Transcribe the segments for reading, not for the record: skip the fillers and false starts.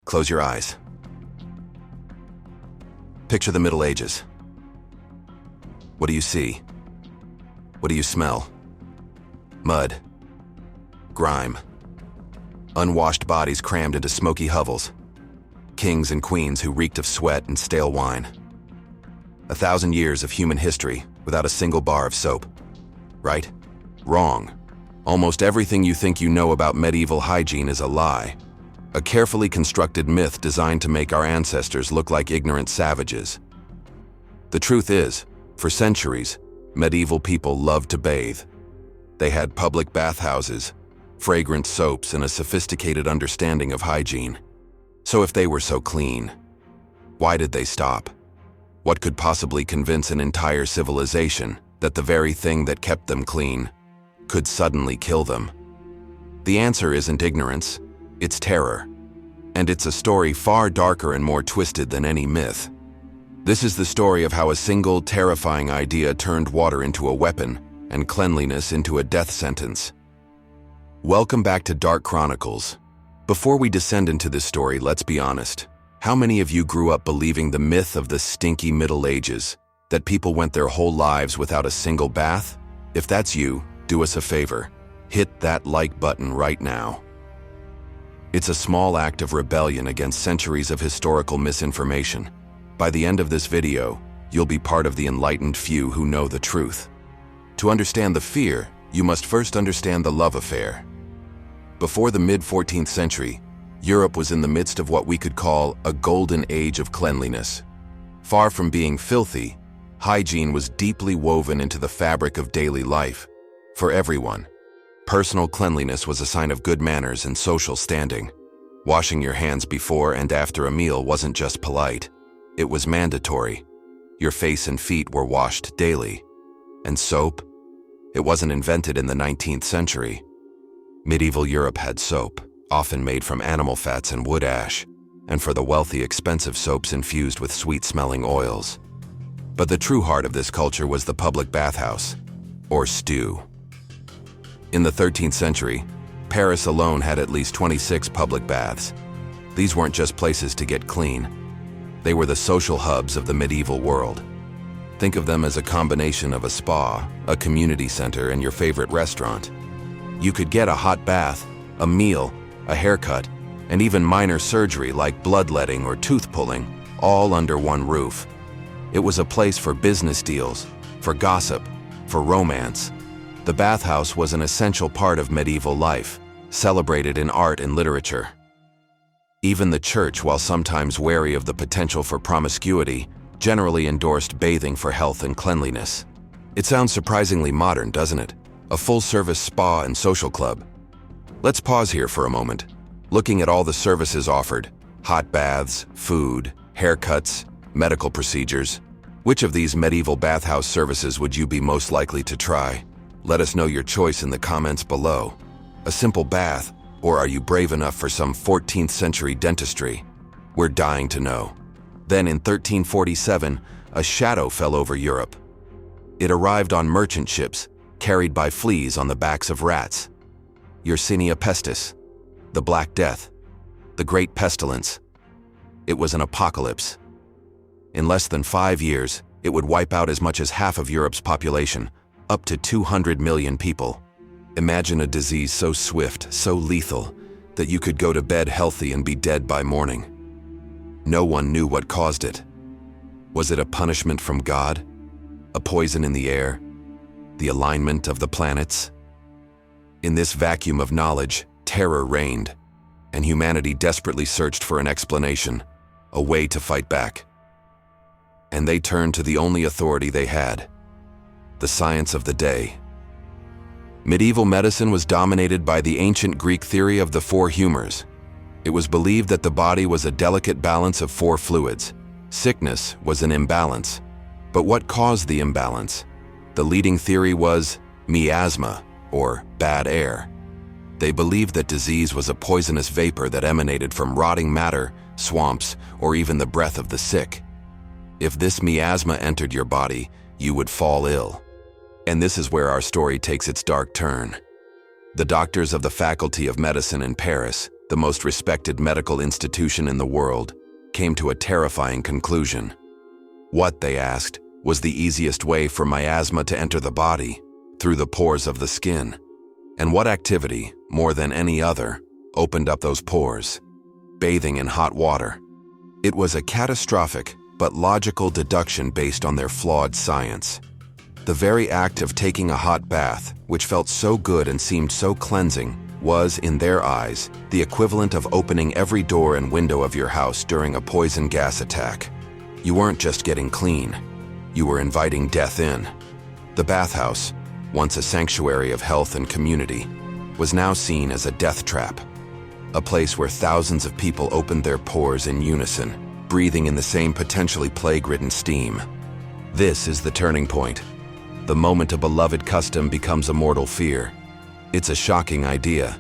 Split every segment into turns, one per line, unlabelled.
Close your eyes. Picture the Middle Ages. What do you see? What do you smell? Mud. Grime. Unwashed bodies crammed into smoky hovels. Kings and queens who reeked of sweat and stale wine. 1,000 years of human history without a single bar of soap. Right? Wrong. Almost everything you think you know about medieval hygiene is a lie. A carefully constructed myth designed to make our ancestors look like ignorant savages. The truth is, for centuries, medieval people loved to bathe. They had public bathhouses, fragrant soaps, and a sophisticated understanding of hygiene. So if they were so clean, why did they stop? What could possibly convince an entire civilization that the very thing that kept them clean could suddenly kill them? The answer isn't ignorance, it's terror. And it's a story far darker and more twisted than any myth. This is the story of how a single terrifying idea turned water into a weapon and cleanliness into a death sentence. Welcome back to Dark Chronicles. Before we descend into this story, let's be honest. How many of you grew up believing the myth of the stinky Middle Ages, that people went their whole lives without a single bath? If that's you, do us a favor. Hit that like button right now. It's a small act of rebellion against centuries of historical misinformation. By the end of this video, you'll be part of the enlightened few who know the truth. To understand the fear, you must first understand the love affair. Before the mid-14th century, Europe was in the midst of what we could call a golden age of cleanliness. Far from being filthy, hygiene was deeply woven into the fabric of daily life. For everyone, personal cleanliness was a sign of good manners and social standing. Washing your hands before and after a meal wasn't just polite, it was mandatory. Your face and feet were washed daily. And soap? It wasn't invented in the 19th century. Medieval Europe had soap, often made from animal fats and wood ash, and for the wealthy, expensive soaps infused with sweet-smelling oils. But the true heart of this culture was the public bathhouse, or stew. In the 13th century, Paris alone had at least 26 public baths. These weren't just places to get clean. They were the social hubs of the medieval world. Think of them as a combination of a spa, a community center, and your favorite restaurant. You could get a hot bath, a meal, a haircut, and even minor surgery like bloodletting or tooth pulling, all under one roof. It was a place for business deals, for gossip, for romance. The bathhouse was an essential part of medieval life, celebrated in art and literature. Even the church, while sometimes wary of the potential for promiscuity, generally endorsed bathing for health and cleanliness. It sounds surprisingly modern, doesn't it? A full-service spa and social club. Let's pause here for a moment. Looking at all the services offered, hot baths, food, haircuts, medical procedures, which of these medieval bathhouse services would you be most likely to try? Let us know your choice in the comments below. A simple bath, or are you brave enough for some 14th century dentistry? We're dying to know. Then in 1347, a shadow fell over Europe. It arrived on merchant ships, carried by fleas on the backs of rats. Yersinia pestis, the Black Death, the Great Pestilence. It was an apocalypse. In less than 5 years, it would wipe out as much as half of Europe's population, up to 200 million people. Imagine a disease so swift, so lethal, that you could go to bed healthy and be dead by morning. No one knew what caused it. Was it a punishment from God? A poison in the air? The alignment of the planets? In this vacuum of knowledge, terror reigned, and humanity desperately searched for an explanation, a way to fight back. And they turned to the only authority they had, the science of the day. Medieval medicine was dominated by the ancient Greek theory of the four humors. It was believed that the body was a delicate balance of four fluids. Sickness was an imbalance. But what caused the imbalance? The leading theory was miasma, or bad air. They believed that disease was a poisonous vapor that emanated from rotting matter, swamps, or even the breath of the sick. If this miasma entered your body, you would fall ill. And this is where our story takes its dark turn. The doctors of the Faculty of Medicine in Paris, the most respected medical institution in the world, came to a terrifying conclusion. What, they asked, was the easiest way for miasma to enter the body, through the pores of the skin? And what activity, more than any other, opened up those pores? Bathing in hot water. It was a catastrophic but logical deduction based on their flawed science. The very act of taking a hot bath, which felt so good and seemed so cleansing, was, in their eyes, the equivalent of opening every door and window of your house during a poison gas attack. You weren't just getting clean, you were inviting death in. The bathhouse, once a sanctuary of health and community, was now seen as a death trap. A place where thousands of people opened their pores in unison, breathing in the same potentially plague-ridden steam. This is the turning point. The moment a beloved custom becomes a mortal fear. It's a shocking idea,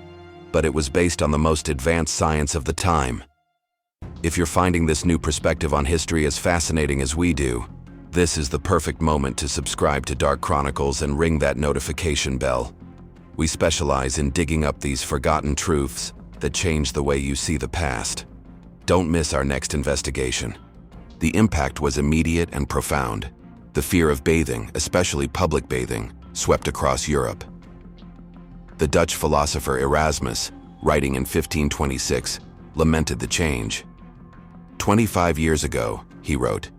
but it was based on the most advanced science of the time. If you're finding this new perspective on history as fascinating as we do, this is the perfect moment to subscribe to Dark Chronicles and ring that notification bell. We specialize in digging up these forgotten truths that change the way you see the past. Don't miss our next investigation. The impact was immediate and profound. The fear of bathing, especially public bathing, swept across Europe. The Dutch philosopher Erasmus, writing in 1526, lamented the change. 25 years ago, he wrote,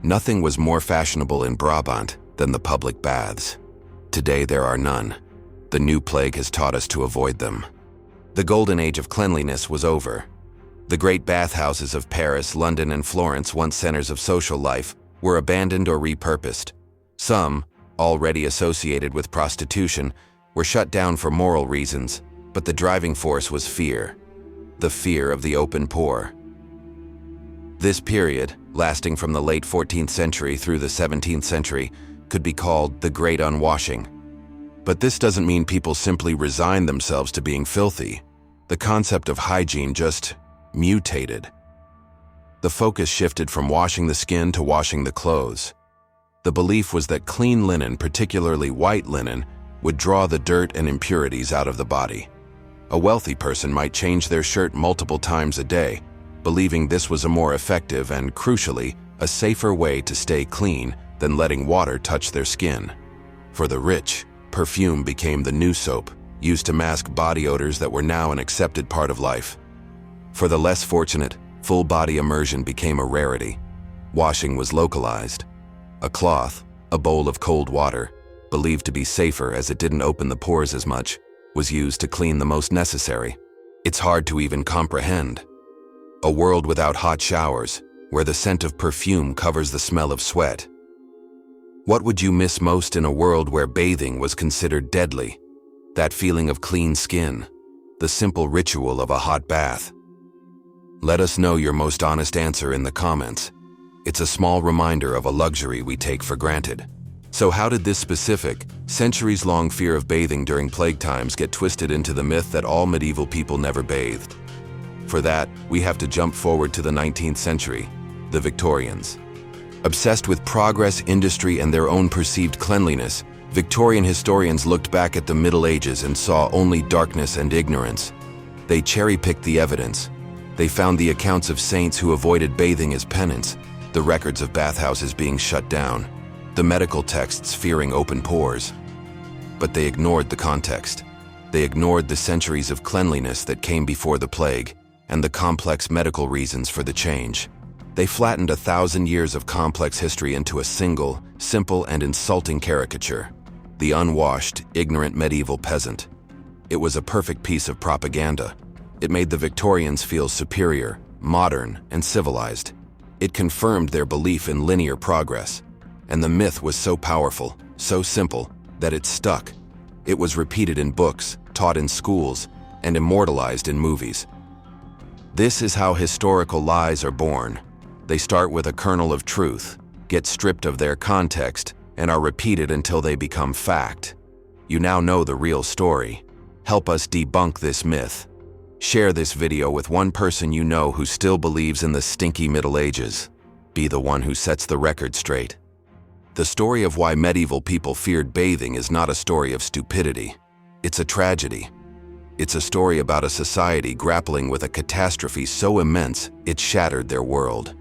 "Nothing was more fashionable in Brabant than the public baths. Today there are none. The new plague has taught us to avoid them." The Golden Age of Cleanliness was over. The great bathhouses of Paris, London, and Florence, once centers of social life, were abandoned or repurposed. Some, already associated with prostitution, were shut down for moral reasons, but the driving force was fear. The fear of the open pore. This period, lasting from the late 14th century through the 17th century, could be called the Great Unwashing. But this doesn't mean people simply resigned themselves to being filthy. The concept of hygiene just mutated. The focus shifted from washing the skin to washing the clothes. The belief was that clean linen, particularly white linen, would draw the dirt and impurities out of the body. A wealthy person might change their shirt multiple times a day, believing this was a more effective and, crucially, a safer way to stay clean than letting water touch their skin. For the rich, perfume became the new soap, used to mask body odors that were now an accepted part of life. For the less fortunate, full-body immersion became a rarity. Washing was localized. A cloth, a bowl of cold water, believed to be safer as it didn't open the pores as much, was used to clean the most necessary. It's hard to even comprehend. A world without hot showers, where the scent of perfume covers the smell of sweat. What would you miss most in a world where bathing was considered deadly? That feeling of clean skin, the simple ritual of a hot bath. Let us know your most honest answer in the comments. It's a small reminder of a luxury we take for granted. So how did this specific, centuries-long fear of bathing during plague times get twisted into the myth that all medieval people never bathed? For that, we have to jump forward to the 19th century, the Victorians. Obsessed with progress, industry, and their own perceived cleanliness, Victorian historians looked back at the Middle Ages and saw only darkness and ignorance. They cherry-picked the evidence. They found the accounts of saints who avoided bathing as penance, the records of bathhouses being shut down, the medical texts fearing open pores. But they ignored the context. They ignored the centuries of cleanliness that came before the plague and the complex medical reasons for the change. They flattened 1,000 years of complex history into a single, simple, and insulting caricature: the unwashed, ignorant medieval peasant. It was a perfect piece of propaganda. It made the Victorians feel superior, modern, and civilized. It confirmed their belief in linear progress. And the myth was so powerful, so simple, that it stuck. It was repeated in books, taught in schools, and immortalized in movies. This is how historical lies are born. They start with a kernel of truth, get stripped of their context, and are repeated until they become fact. You now know the real story. Help us debunk this myth. Share this video with one person you know who still believes in the stinky Middle Ages. Be the one who sets the record straight. The story of why medieval people feared bathing is not a story of stupidity. It's a tragedy. It's a story about a society grappling with a catastrophe so immense it shattered their world.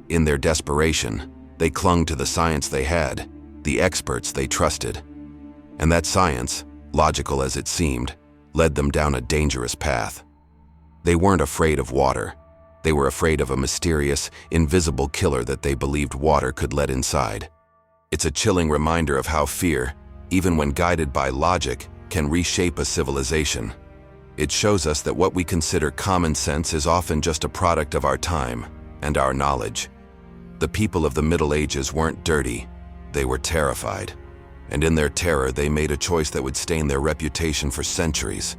In their desperation, they clung to the science they had, the experts they trusted. And that science, logical as it seemed, led them down a dangerous path. They weren't afraid of water. They were afraid of a mysterious, invisible killer that they believed water could let inside. It's a chilling reminder of how fear, even when guided by logic, can reshape a civilization. It shows us that what we consider common sense is often just a product of our time and our knowledge. The people of the Middle Ages weren't dirty, they were terrified. And in their terror, they made a choice that would stain their reputation for centuries.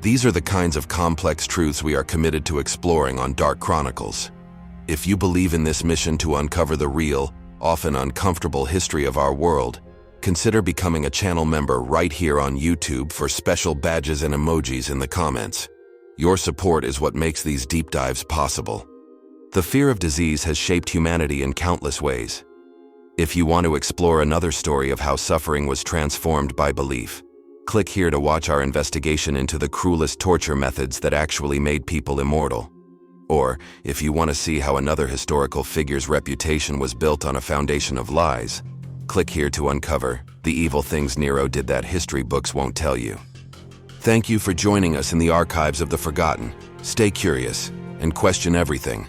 These are the kinds of complex truths we are committed to exploring on Dark Chronicles. If you believe in this mission to uncover the real, often uncomfortable history of our world, consider becoming a channel member right here on YouTube for special badges and emojis in the comments. Your support is what makes these deep dives possible. The fear of disease has shaped humanity in countless ways. If you want to explore another story of how suffering was transformed by belief, click here to watch our investigation into the cruelest torture methods that actually made people immortal. Or, if you want to see how another historical figure's reputation was built on a foundation of lies, click here to uncover the evil things Nero did that history books won't tell you. Thank you for joining us in the archives of the forgotten. Stay curious and question everything.